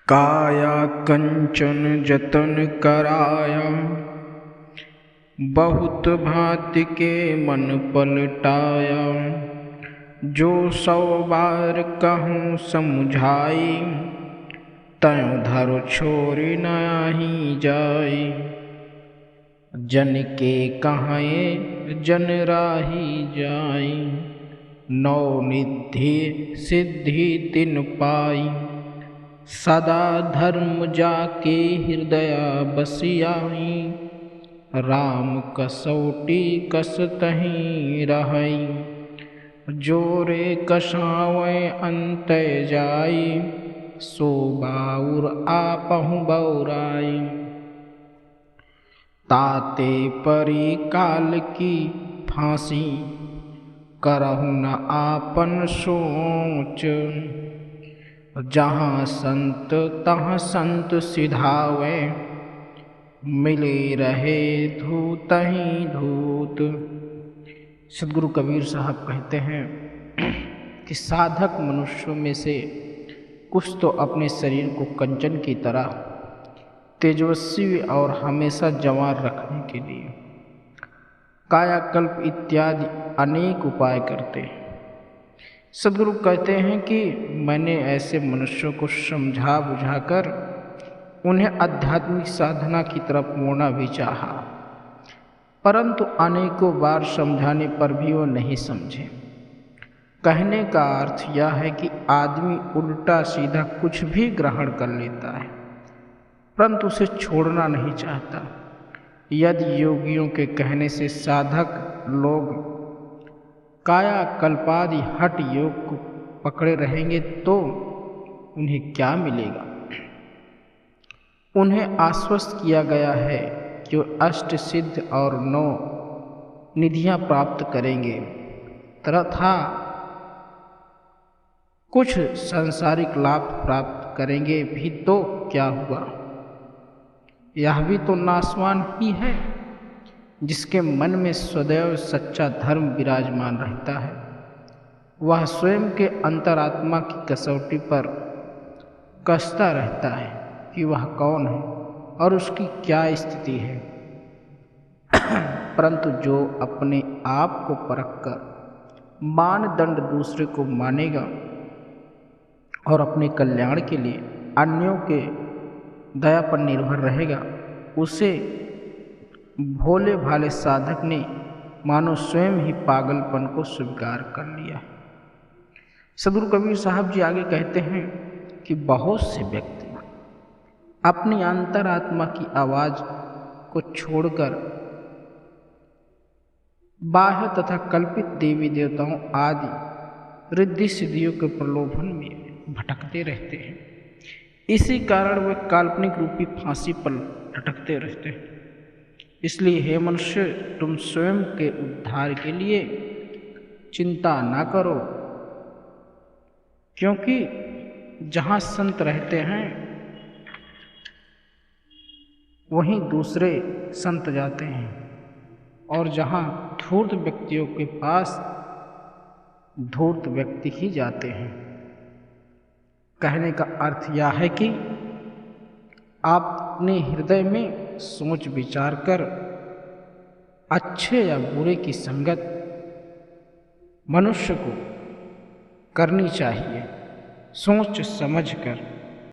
काया कंचन जतन कराया, बहुत भांति के मन पलटाया। जो 100 बार कहूँ समझाई, त्यों धरो छोरि नहीं जाई। जन के कहे जन राही जाई, 9 निधि सिद्धि तिन पाई। सदा धर्म जाके हृदय बसियाई, राम कसौटी कस तहीं रहई। जोरे कसावै अंतै जाई, सो बाउर आपहु बौराई। ताते परी काल की फांसी, करहु न आपन सोच। जहाँ संत तहाँ संत सिधावे, मिले रहे धूत ही धूत। सदगुरु कबीर साहब कहते हैं कि साधक मनुष्यों में से कुछ तो अपने शरीर को कंचन की तरह तेजस्वी और हमेशा जवान रखने के लिए कायाकल्प इत्यादि अनेक उपाय करते हैं। सदगुरु कहते हैं कि मैंने ऐसे मनुष्यों को समझा बुझाकर उन्हें आध्यात्मिक साधना की तरफ मोड़ना भी चाहा, परंतु अनेकों बार समझाने पर भी वो नहीं समझे। कहने का अर्थ यह है कि आदमी उल्टा सीधा कुछ भी ग्रहण कर लेता है, परंतु उसे छोड़ना नहीं चाहता। यदि योगियों के कहने से साधक लोग काया कल्पादि हठ योग को पकड़े रहेंगे तो उन्हें क्या मिलेगा। उन्हें आश्वस्त किया गया है कि वो अष्ट सिद्ध और 9 निधियां प्राप्त करेंगे तथा कुछ सांसारिक लाभ प्राप्त करेंगे भी तो क्या हुआ। यह भी तो नाशवान ही है। जिसके मन में सदैव सच्चा धर्म विराजमान रहता है, वह स्वयं के अंतरात्मा की कसौटी पर कसता रहता है कि वह कौन है और उसकी क्या स्थिति है। परंतु जो अपने आप को परखकर मानदंड दूसरे को मानेगा और अपने कल्याण के लिए अन्यों के दया पर निर्भर रहेगा, उसे भोले भाले साधक ने मानो स्वयं ही पागलपन को स्वीकार कर लिया। सदगुरु कबीर साहब जी आगे कहते हैं कि बहुत से व्यक्ति अपनी अंतरात्मा की आवाज को छोड़कर बाह्य तथा कल्पित देवी देवताओं आदि रिद्धि सिद्धियों के प्रलोभन में भटकते रहते हैं। इसी कारण वे काल्पनिक रूपी फांसी पर लटकते रहते हैं। इसलिए हे मनुष्य, तुम स्वयं के उद्धार के लिए चिंता ना करो, क्योंकि जहाँ संत रहते हैं वहीं दूसरे संत जाते हैं, और जहाँ धूर्त व्यक्तियों के पास धूर्त व्यक्ति ही जाते हैं। कहने का अर्थ यह है कि आप अपने हृदय में सोच विचार कर अच्छे या बुरे की संगत मनुष्य को करनी चाहिए, सोच समझ कर।